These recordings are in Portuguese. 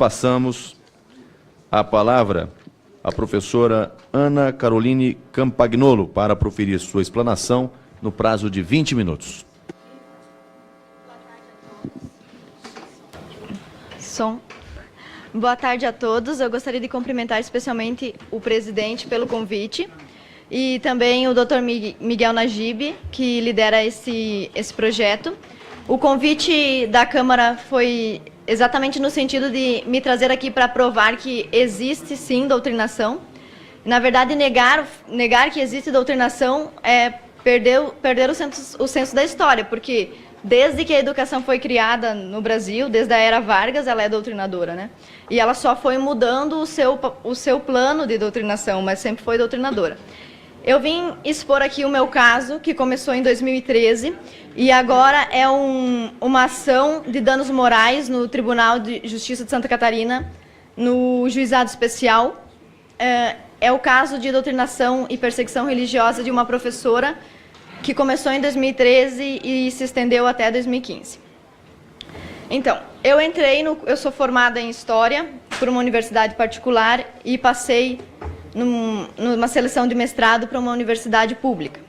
passamos a palavra à professora Ana Caroline Campagnolo para proferir sua explanação no prazo de 20 minutos. Boa tarde a todos. Eu gostaria de cumprimentar especialmente o presidente pelo convite e também o Dr. Miguel Najib, que lidera esse projeto. O convite da Câmara foi exatamente no sentido de me trazer aqui para provar que existe sim doutrinação. Na verdade, negar que existe doutrinação é perder o senso da história, porque desde que a educação foi criada no Brasil, desde a era Vargas, ela é doutrinadora, né? E ela só foi mudando o seu plano de doutrinação, mas sempre foi doutrinadora. Eu vim expor aqui o meu caso, que começou em 2013, e agora é uma ação de danos morais no Tribunal de Justiça de Santa Catarina, no Juizado Especial. É o caso de doutrinação e perseguição religiosa de uma professora que começou em 2013 e se estendeu até 2015. Então, eu sou formada em História por uma universidade particular e passei numa seleção de mestrado para uma universidade pública.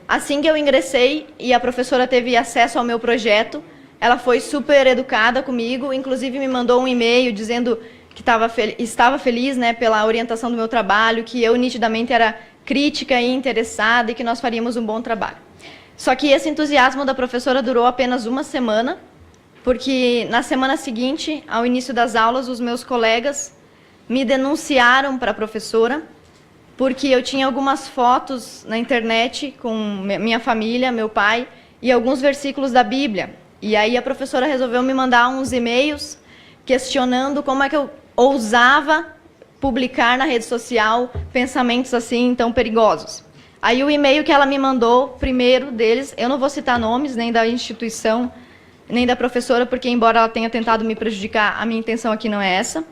Assim que eu ingressei e a professora teve acesso ao meu projeto, ela foi super educada comigo, inclusive me mandou um e-mail dizendo que estava feliz, né, pela orientação do meu trabalho, que eu nitidamente era crítica e interessada e que nós faríamos um bom trabalho. Só que esse entusiasmo da professora durou apenas uma semana, porque na semana seguinte, ao início das aulas, os meus colegas me denunciaram para a professora, porque eu tinha algumas fotos na internet com minha família, meu pai, e alguns versículos da Bíblia. E aí a professora resolveu me mandar uns e-mails questionando como é que eu ousava publicar na rede social pensamentos assim tão perigosos. Aí o e-mail que ela me mandou, primeiro deles, eu não vou citar nomes, nem da instituição, nem da professora, porque embora ela tenha tentado me prejudicar, a minha intenção aqui não é essa.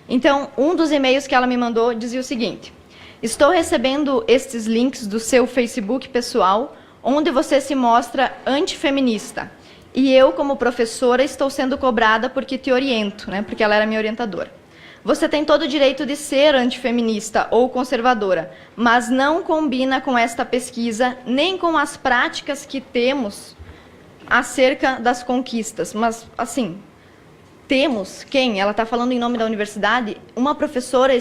Então, um dos e-mails que ela me mandou dizia o seguinte: estou recebendo estes links do seu Facebook pessoal, onde você se mostra antifeminista. E eu, como professora, estou sendo cobrada porque te oriento, né? Porque ela era minha orientadora. Você tem todo o direito de ser antifeminista ou conservadora, mas não combina com esta pesquisa, nem com as práticas que temos acerca das conquistas. Mas, assim, temos quem? Ela está falando em nome da universidade? Uma professora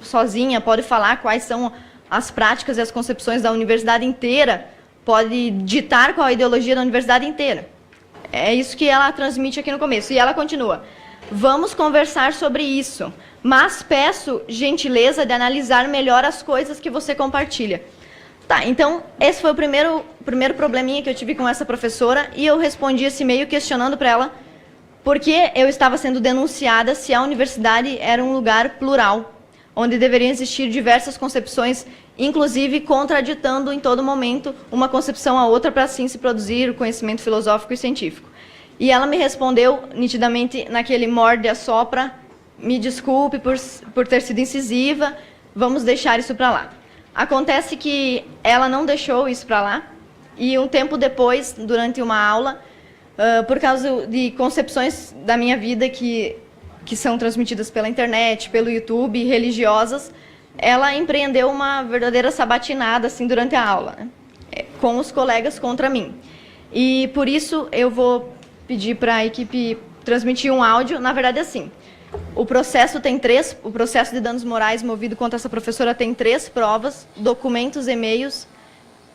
sozinha pode falar quais são as práticas e as concepções da universidade inteira, pode ditar qual a ideologia da universidade inteira. É isso que ela transmite aqui no começo. E ela continua: vamos conversar sobre isso, mas peço gentileza de analisar melhor as coisas que você compartilha. Tá, então, esse foi o primeiro probleminha que eu tive com essa professora, e eu respondi esse e-mail questionando para ela por que eu estava sendo denunciada se a universidade era um lugar plural, onde deveriam existir diversas concepções, inclusive contraditando em todo momento uma concepção a outra para assim se produzir o conhecimento filosófico e científico. E ela me respondeu nitidamente naquele morde e assopra: me desculpe por ter sido incisiva, vamos deixar isso para lá. Acontece que ela não deixou isso para lá, e um tempo depois, durante uma aula, por causa de concepções da minha vida que são transmitidas pela internet, pelo YouTube, religiosas, ela empreendeu uma verdadeira sabatinada assim, durante a aula, né? Com os colegas contra mim. E por isso eu vou pedir para a equipe transmitir um áudio. Na verdade, assim, o processo de danos morais movido contra essa professora tem 3 provas: documentos, e-mails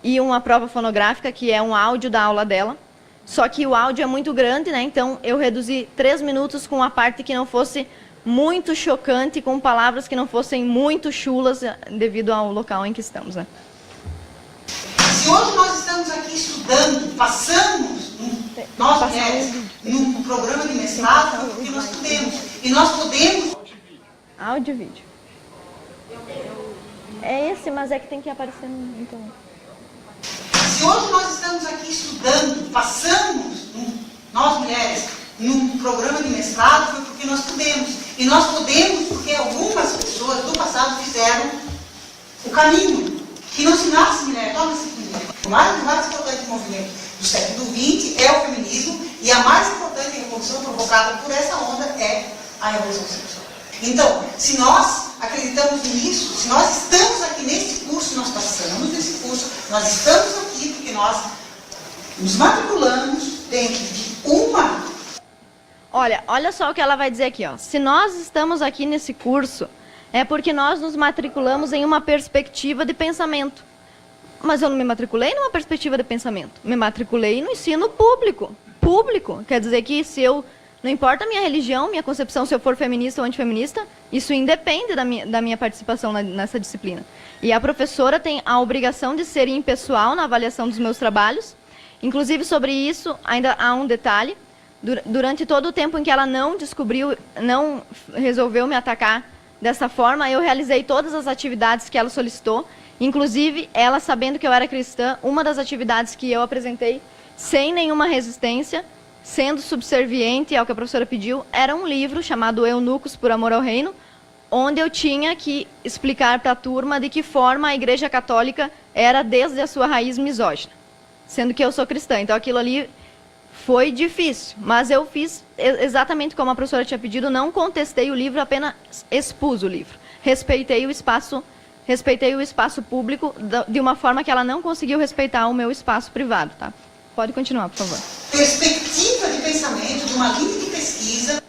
e uma prova fonográfica, que é um áudio da aula dela. Só que o áudio é muito grande, né? Então eu reduzi 3 minutos com a parte que não fosse muito chocante, com palavras que não fossem muito chulas, devido ao local em que estamos, né? Se hoje nós estamos aqui estudando, passamos, nós mulheres, num programa de mestrado, porque nós podemos. E nós podemos... Áudio e vídeo. É esse, mas é que tem que aparecer no internet. Se hoje nós estamos aqui estudando, passamos, nós mulheres, num programa de mestrado, foi porque nós podemos. E nós podemos porque algumas pessoas do passado fizeram o caminho. Que não se nasce mulher, torna-se mulher. O mais importante movimento do século XX é o feminismo, e a mais importante revolução provocada por essa onda é a revolução sexual. Então, se nós acreditamos nisso, se nós estamos aqui nesse curso, nós passamos nesse curso, nós estamos aqui porque nós nos matriculamos dentro de uma... Olha só o que ela vai dizer aqui, ó. Se nós estamos aqui nesse curso, é porque nós nos matriculamos em uma perspectiva de pensamento. Mas eu não me matriculei numa perspectiva de pensamento. Me matriculei no ensino público. Público. Quer dizer que se eu... Não importa a minha religião, minha concepção, se eu for feminista ou antifeminista, isso independe da minha participação nessa disciplina. E a professora tem a obrigação de ser impessoal na avaliação dos meus trabalhos. Inclusive, sobre isso, ainda há um detalhe. Durante todo o tempo em que ela não resolveu me atacar dessa forma, eu realizei todas as atividades que ela solicitou. Inclusive, ela sabendo que eu era cristã, uma das atividades que eu apresentei sem nenhuma resistência, sendo subserviente ao que a professora pediu, era um livro chamado Eunucos por Amor ao Reino, onde eu tinha que explicar para a turma de que forma a Igreja Católica era desde a sua raiz misógina, sendo que eu sou cristã. Então aquilo ali foi difícil, mas eu fiz exatamente como a professora tinha pedido, não contestei o livro, apenas expus o livro. Respeitei o espaço público de uma forma que ela não conseguiu respeitar o meu espaço privado, tá? Pode continuar, por favor. Perspectiva de pensamento, de uma linha de pesquisa.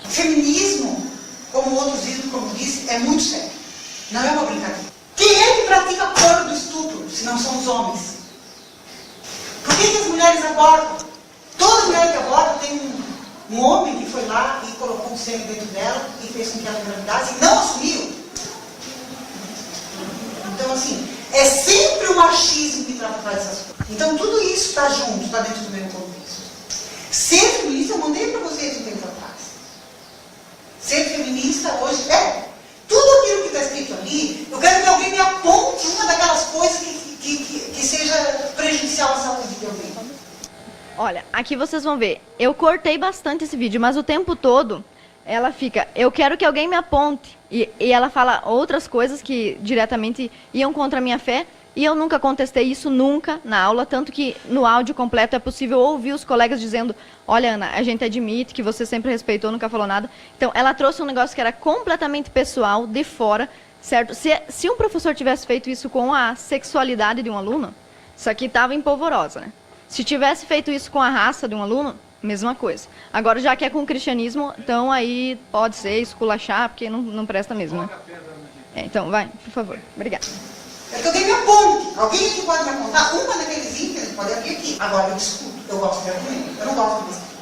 Feminismo, como outros dizem, como disse, é muito sério. Não é uma brincadeira. Quem é que pratica a porra do estupro, se não são os homens? Por que as mulheres abortam? Toda mulher que aborta tem um homem que foi lá e colocou um sêmen dentro dela e fez com que ela engravidasse e não assumiu. Então, assim, é sempre o machismo que trata para essas coisas. Então, tudo isso está junto, está dentro do mesmo contexto. Ser feminista, eu mandei para vocês um tempo atrás. Ser feminista hoje é tudo aquilo que está escrito ali. Eu quero que alguém me aponte uma daquelas coisas que seja prejudicial à saúde de alguém. Olha, aqui vocês vão ver, eu cortei bastante esse vídeo, mas o tempo todo ela fica, eu quero que alguém me aponte. E ela fala outras coisas que diretamente iam contra a minha fé, e eu nunca contestei isso, nunca, na aula, tanto que no áudio completo é possível ouvir os colegas dizendo, olha, Ana, a gente admite que você sempre respeitou, nunca falou nada. Então, ela trouxe um negócio que era completamente pessoal, de fora, certo? Se um professor tivesse feito isso com a sexualidade de um aluno, isso aqui estava em polvorosa, né? Se tivesse feito isso com a raça de um aluno, mesma coisa. Agora, já que é com o cristianismo, então aí pode ser esculachar, porque não presta mesmo, né? Então, vai, por favor. Obrigada. É que alguém me aponte. Alguém aqui pode me apontar uma daqueles itens, pode abrir aqui. Agora, eu discuto. Eu gosto de argumento. Eu não gosto de discutir.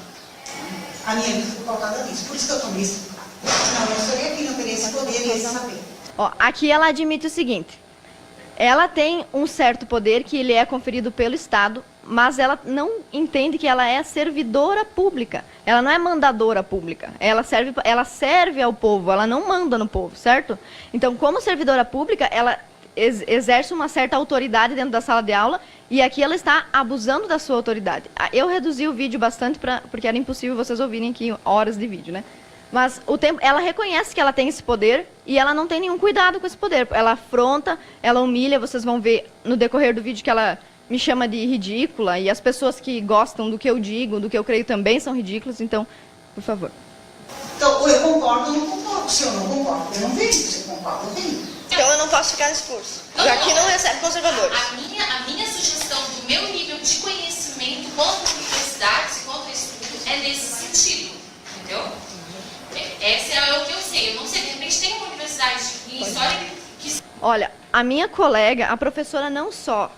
A minha vida foi pautada nisso. Por isso que eu estou nisso. Senão eu estaria aqui, não teria esse poder e esse saber. Ó, aqui ela admite o seguinte. Ela tem um certo poder que ele é conferido pelo Estado, mas ela não entende que ela é servidora pública. Ela não é mandadora pública. Ela serve ao povo, ela não manda no povo, certo? Então, como servidora pública, ela exerce uma certa autoridade dentro da sala de aula e aqui ela está abusando da sua autoridade. Eu reduzi o vídeo bastante porque era impossível vocês ouvirem aqui horas de vídeo, né? Mas ela reconhece que ela tem esse poder e ela não tem nenhum cuidado com esse poder. Ela afronta, ela humilha, vocês vão ver no decorrer do vídeo que ela me chama de ridícula e as pessoas que gostam do que eu digo, do que eu creio também são ridículas, então, por favor. Então, ou eu concordo ou não concordo. Se eu não concordo, eu não venho. Se eu concordo, eu venho. Então eu não posso ficar nesse curso. Já que não recebe conservadores. A minha sugestão do meu nível de conhecimento quanto a universidades e quanto a estudo é nesse sentido, entendeu? Esse é o que eu sei. Eu não sei, de repente tem uma universidade em história que... Olha, a minha colega, a professora não só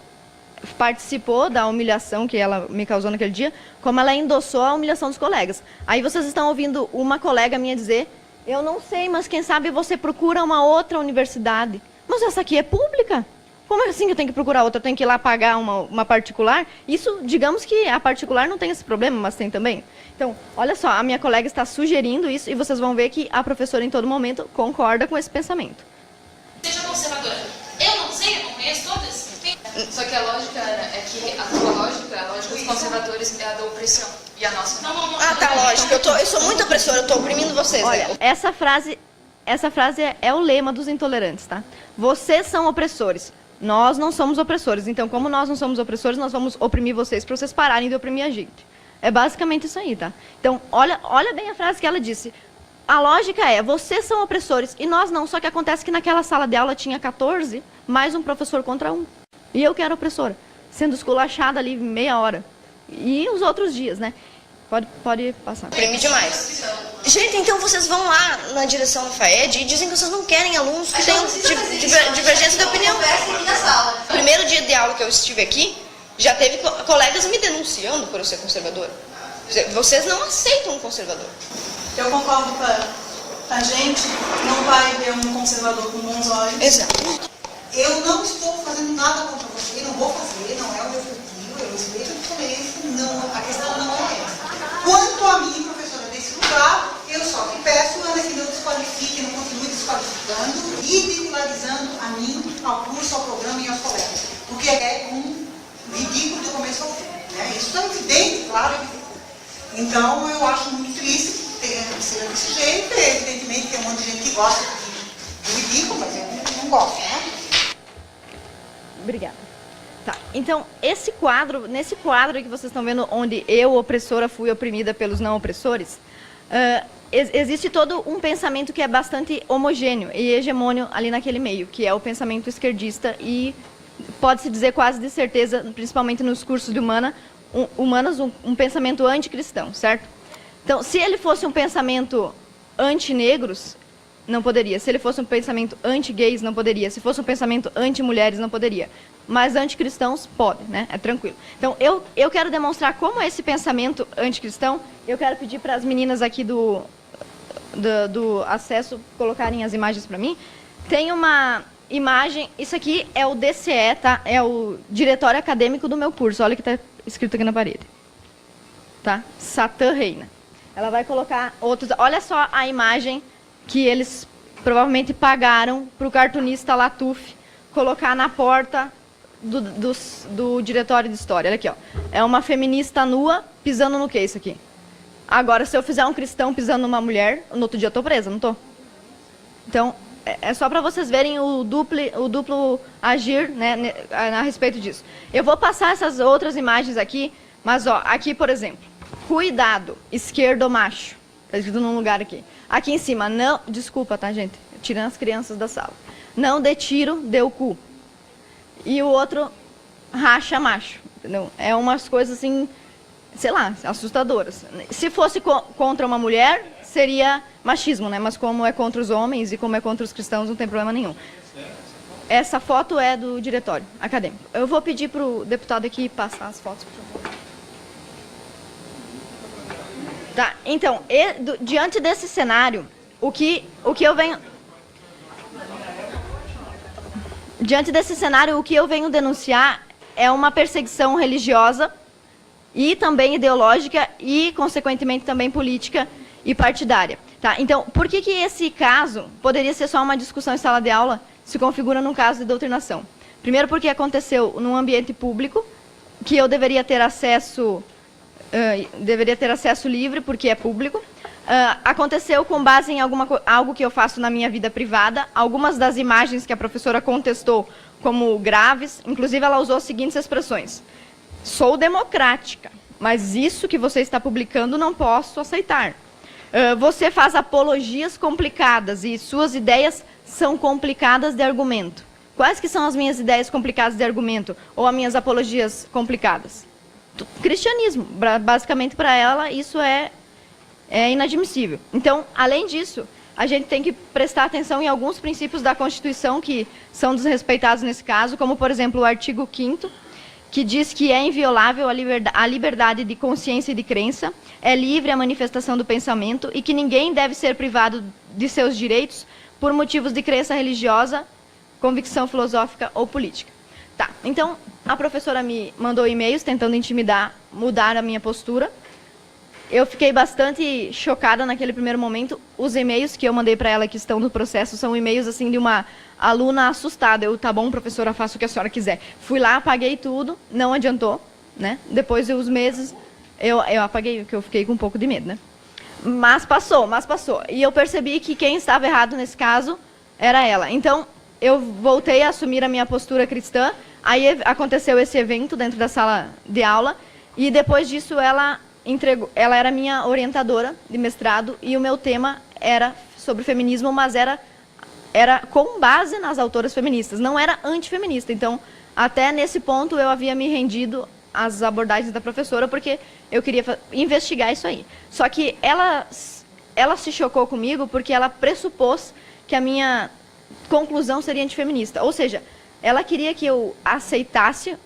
participou da humilhação que ela me causou naquele dia, como ela endossou a humilhação dos colegas. Aí vocês estão ouvindo uma colega minha dizer, eu não sei, mas quem sabe você procura uma outra universidade. Mas essa aqui é pública. Como assim que eu tenho que procurar outra? Eu tenho que ir lá pagar uma particular? Isso, digamos que a particular não tem esse problema, mas tem também. Então, olha só, a minha colega está sugerindo isso e vocês vão ver que a professora em todo momento concorda com esse pensamento. Seja conservadora. Eu não sei, eu não conheço todas. Só que a lógica é que a tua lógica, a lógica dos conservadores é a da opressão. E a nossa não. Ah, tá, lógico. Eu sou muito opressora, eu estou oprimindo vocês. Olha, essa frase é o lema dos intolerantes, tá? Vocês são opressores. Nós não somos opressores. Então, como nós não somos opressores, nós vamos oprimir vocês para vocês pararem de oprimir a gente. É basicamente isso aí, tá? Então, olha bem a frase que ela disse. A lógica é, vocês são opressores e nós não. Só que acontece que naquela sala de aula tinha 14, mais um professor contra 1. E eu que era opressora, sendo esculachada ali meia hora. E os outros dias, né? Pode passar. Prêmio demais. Gente, então vocês vão lá na direção da FAED e dizem que vocês não querem alunos que tenham divergência de opinião. Primeiro dia de aula que eu estive aqui, já teve colegas me denunciando por eu ser conservadora. Vocês não aceitam um conservador. Eu concordo com a gente, não vai ver um conservador com bons olhos. Exato. Eu não estou fazendo nada contra você, não vou fazer, não é o meu feitio, eu respeito a diferença, não, a questão não é essa. Quanto a mim, professora desse lugar, eu só te peço, Ana, que não desqualifique, não continue desqualificando, ridicularizando a mim, ao curso, ao programa e aos colegas. Porque é um ridículo do começo ao fim. Né? Isso é evidente, claro. Então, eu acho muito triste que tenha que ser desse jeito. Evidentemente, tem um monte de gente que gosta do ridículo, mas eu não gosto, né? Obrigada. Tá, então, nesse quadro que vocês estão vendo, onde eu, opressora, fui oprimida pelos não opressores, existe todo um pensamento que é bastante homogêneo e hegemônio ali naquele meio, que é o pensamento esquerdista e pode-se dizer quase de certeza, principalmente nos cursos de humanas, um pensamento anticristão, certo? Então, se ele fosse um pensamento anti-negros, não poderia. Se ele fosse um pensamento anti-gays, não poderia. Se fosse um pensamento anti-mulheres, não poderia. Mas anticristãos podem, né? É tranquilo. Então, eu quero demonstrar como esse pensamento anticristão, eu quero pedir para as meninas aqui do acesso colocarem as imagens para mim. Tem uma imagem, isso aqui é o DCE, tá? É o diretório acadêmico do meu curso. Olha o que está escrito aqui na parede. Tá? Satã reina. Ela vai colocar outros... Olha só a imagem que eles provavelmente pagaram para o cartunista Latuf colocar na porta do diretório de história. Olha aqui, ó. É uma feminista nua pisando no que isso aqui? Agora, se eu fizer um cristão pisando numa mulher, no outro dia eu estou presa, não estou? Então, é só para vocês verem o duplo agir, né, a respeito disso. Eu vou passar essas outras imagens aqui, mas ó, aqui, por exemplo, cuidado, esquerdo macho. Está escrito num lugar aqui. Aqui em cima, não... Desculpa, tá, gente? Tirando as crianças da sala. Não dê tiro, dê o cu. E o outro, racha macho. Entendeu? É umas coisas assim, sei lá, assustadoras. Se fosse contra uma mulher, seria machismo, né? Mas como é contra os homens e como é contra os cristãos, não tem problema nenhum. Essa foto é do diretório acadêmico. Eu vou pedir para o deputado aqui passar as fotos, por favor. Tá, então, diante desse cenário, o que eu venho... Diante desse cenário, o que eu venho denunciar é uma perseguição religiosa e também ideológica e, consequentemente, também política e partidária. Tá, então, por que esse caso poderia ser só uma discussão em sala de aula se configura num caso de doutrinação? Primeiro porque aconteceu num ambiente público, que eu deveria ter acesso livre, porque é público. Aconteceu com base em algo que eu faço na minha vida privada. Algumas das imagens que a professora contestou como graves, inclusive ela usou as seguintes expressões: sou democrática, mas isso que você está publicando não posso aceitar. Você faz apologias complicadas e suas ideias são complicadas de argumento. Quais que são as minhas ideias complicadas de argumento ou as minhas apologias complicadas? Cristianismo. Basicamente, para ela, isso é inadmissível. Então, além disso, a gente tem que prestar atenção em alguns princípios da Constituição que são desrespeitados nesse caso, como, por exemplo, o artigo 5º, que diz que é inviolável a liberdade de consciência e de crença, é livre a manifestação do pensamento e que ninguém deve ser privado de seus direitos por motivos de crença religiosa, convicção filosófica ou política. Tá, então, a professora me mandou e-mails tentando intimidar, mudar a minha postura. Eu fiquei bastante chocada naquele primeiro momento. Os e-mails que eu mandei para ela que estão no processo são e-mails assim de uma aluna assustada. Tá bom, professora, faça o que a senhora quiser. Fui lá, apaguei tudo, não adiantou, né? Depois de uns meses, eu apaguei, porque eu fiquei com um pouco de medo, né? Mas passou. E eu percebi que quem estava errado nesse caso era ela. Então, eu voltei a assumir a minha postura cristã. Aí aconteceu esse evento dentro da sala de aula. E depois disso, ela ela era minha orientadora de mestrado e o meu tema era sobre feminismo, mas era com base nas autoras feministas, não era antifeminista. Então, até nesse ponto, eu havia me rendido às abordagens da professora, porque eu queria investigar isso aí. Só que ela se chocou comigo porque ela pressupôs que a minha conclusão seria antifeminista. Ou seja, ela queria que eu aceitasse,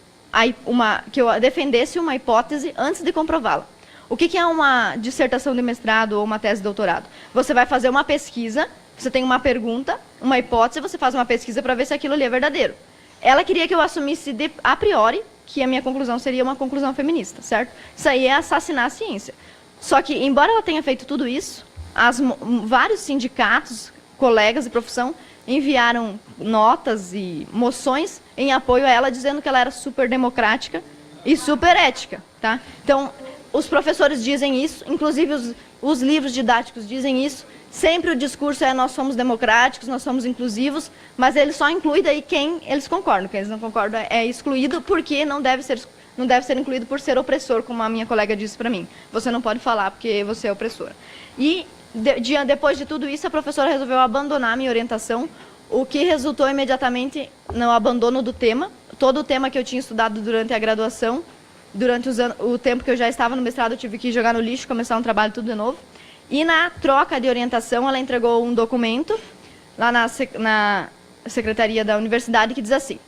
que eu defendesse uma hipótese antes de comprová-la. O que é uma dissertação de mestrado ou uma tese de doutorado? Você vai fazer uma pesquisa, você tem uma pergunta, uma hipótese, você faz uma pesquisa para ver se aquilo ali é verdadeiro. Ela queria que eu assumisse a priori que a minha conclusão seria uma conclusão feminista, certo? Isso aí é assassinar a ciência. Só que, embora ela tenha feito tudo isso, vários sindicatos, colegas de profissão, enviaram notas e moções em apoio a ela, dizendo que ela era super democrática e super ética, tá? Então, os professores dizem isso, inclusive os livros didáticos dizem isso. Sempre o discurso é nós somos democráticos, nós somos inclusivos, mas ele só inclui daí quem eles concordam. Quem eles não concordam é excluído, porque não deve ser incluído por ser opressor, como a minha colega disse para mim. Você não pode falar porque você é opressora. E depois de tudo isso, a professora resolveu abandonar a minha orientação, o que resultou imediatamente no abandono do tema. Todo o tema que eu tinha estudado durante a graduação, durante o tempo que eu já estava no mestrado, eu tive que jogar no lixo, começar um trabalho tudo de novo. E na troca de orientação, ela entregou um documento lá na secretaria da universidade que diz assim: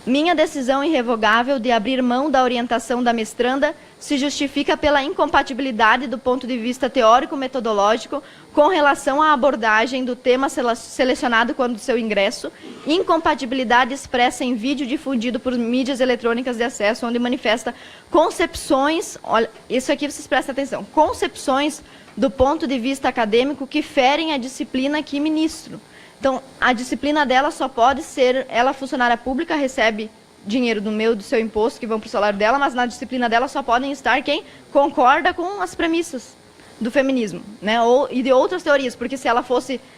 minha decisão irrevogável de abrir mão da orientação da mestranda se justifica pela incompatibilidade do ponto de vista teórico-metodológico com relação à abordagem do tema selecionado quando seu ingresso, incompatibilidade expressa em vídeo difundido por mídias eletrônicas de acesso, onde manifesta concepções, olha, isso aqui vocês prestem atenção, concepções do ponto de vista acadêmico que ferem a disciplina que ministro. Então, a disciplina dela só pode ser, ela funcionária pública, recebe dinheiro do seu imposto, que vão para o salário dela, mas na disciplina dela só podem estar quem concorda com as premissas do feminismo, né? E de outras teorias, porque se ela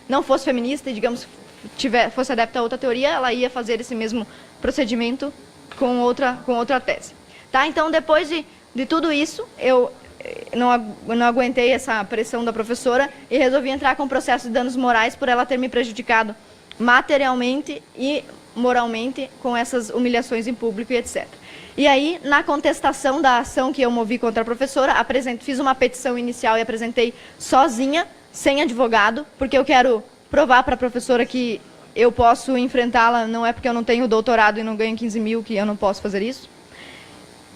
não fosse feminista e, digamos, fosse adepta a outra teoria, ela ia fazer esse mesmo procedimento com outra tese. Tá? Então, depois de tudo isso, eu não aguentei essa pressão da professora e resolvi entrar com um processo de danos morais por ela ter me prejudicado materialmente e moralmente com essas humilhações em público e etc. E aí, na contestação da ação que eu movi contra a professora, fiz uma petição inicial e apresentei sozinha, sem advogado, porque eu quero provar para a professora que eu posso enfrentá-la, não é porque eu não tenho doutorado e não ganho 15 mil que eu não posso fazer isso.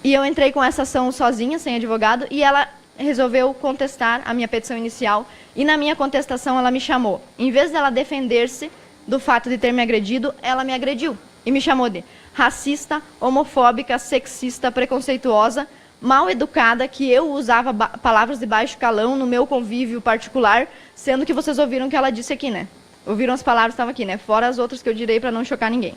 E eu entrei com essa ação sozinha, sem advogado, e ela resolveu contestar a minha petição inicial. E na minha contestação ela me chamou. Em vez dela defender-se do fato de ter me agredido, ela me agrediu. E me chamou de racista, homofóbica, sexista, preconceituosa, mal educada, que eu usava palavras de baixo calão no meu convívio particular, sendo que vocês ouviram o que ela disse aqui, né? Ouviram as palavras que estavam aqui, né? Fora as outras que eu direi para não chocar ninguém.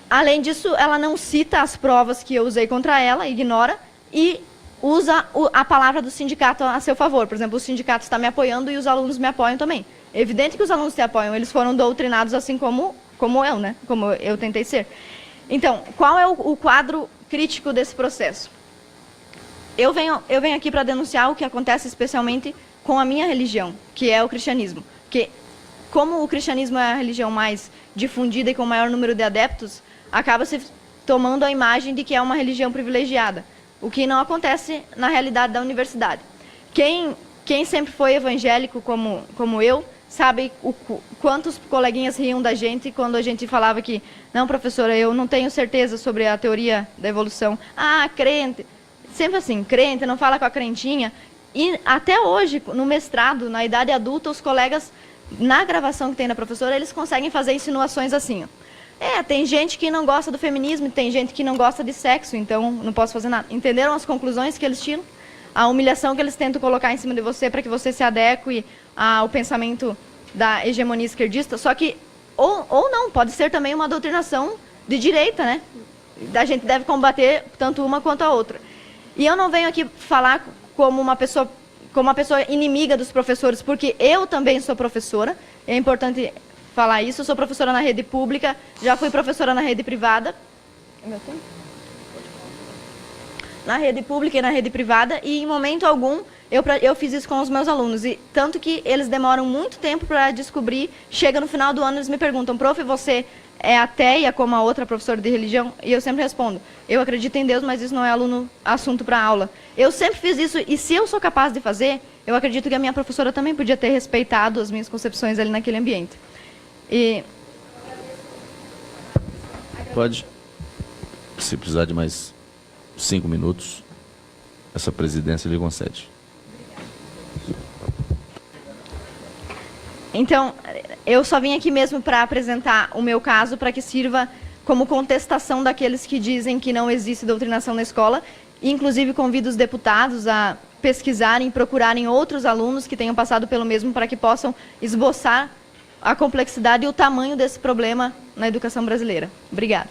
Além disso, ela não cita as provas que eu usei contra ela, ignora, e usa a palavra do sindicato a seu favor. Por exemplo, o sindicato está me apoiando e os alunos me apoiam também. É evidente que os alunos te apoiam, eles foram doutrinados assim como eu, né? Como eu tentei ser. Então, qual é o quadro crítico desse processo? Eu venho aqui para denunciar o que acontece especialmente com a minha religião, que é o cristianismo. Porque, como o cristianismo é a religião mais difundida e com o maior número de adeptos, acaba se tomando a imagem de que é uma religião privilegiada, o que não acontece na realidade da universidade. Quem sempre foi evangélico como eu, sabe quantos coleguinhas riam da gente quando a gente falava que, não, professora, eu não tenho certeza sobre a teoria da evolução. Ah, crente. Sempre assim, crente, não fala com a crentinha. E até hoje, no mestrado, na idade adulta, os colegas, na gravação que tem da professora, eles conseguem fazer insinuações assim, ó. Tem gente que não gosta do feminismo, tem gente que não gosta de sexo, então não posso fazer nada. Entenderam as conclusões que eles tiram? A humilhação que eles tentam colocar em cima de você para que você se adeque ao pensamento da hegemonia esquerdista, só que, ou não, pode ser também uma doutrinação de direita, né? A gente deve combater tanto uma quanto a outra. E eu não venho aqui falar como uma pessoa inimiga dos professores, porque eu também sou professora, é importante falar isso. Eu sou professora na rede pública, já fui professora na rede privada. É meu tempo? na rede pública e na rede privada, e em momento algum eu fiz isso com os meus alunos, e tanto que eles demoram muito tempo para descobrir, chega no final do ano eles me perguntam, prof, você é ateia como a outra professora de religião? E eu sempre respondo, eu acredito em Deus, mas isso não é assunto para aula. Eu sempre fiz isso, e se eu sou capaz de fazer, eu acredito que a minha professora também podia ter respeitado as minhas concepções ali naquele ambiente. E... Pode, se precisar de mais 5 minutos, essa presidência lhe concede. Então, eu só vim aqui mesmo para apresentar o meu caso, para que sirva como contestação daqueles que dizem que não existe doutrinação na escola. E, inclusive, convido os deputados a pesquisarem, procurarem outros alunos que tenham passado pelo mesmo, para que possam esboçar a complexidade e o tamanho desse problema na educação brasileira. Obrigada.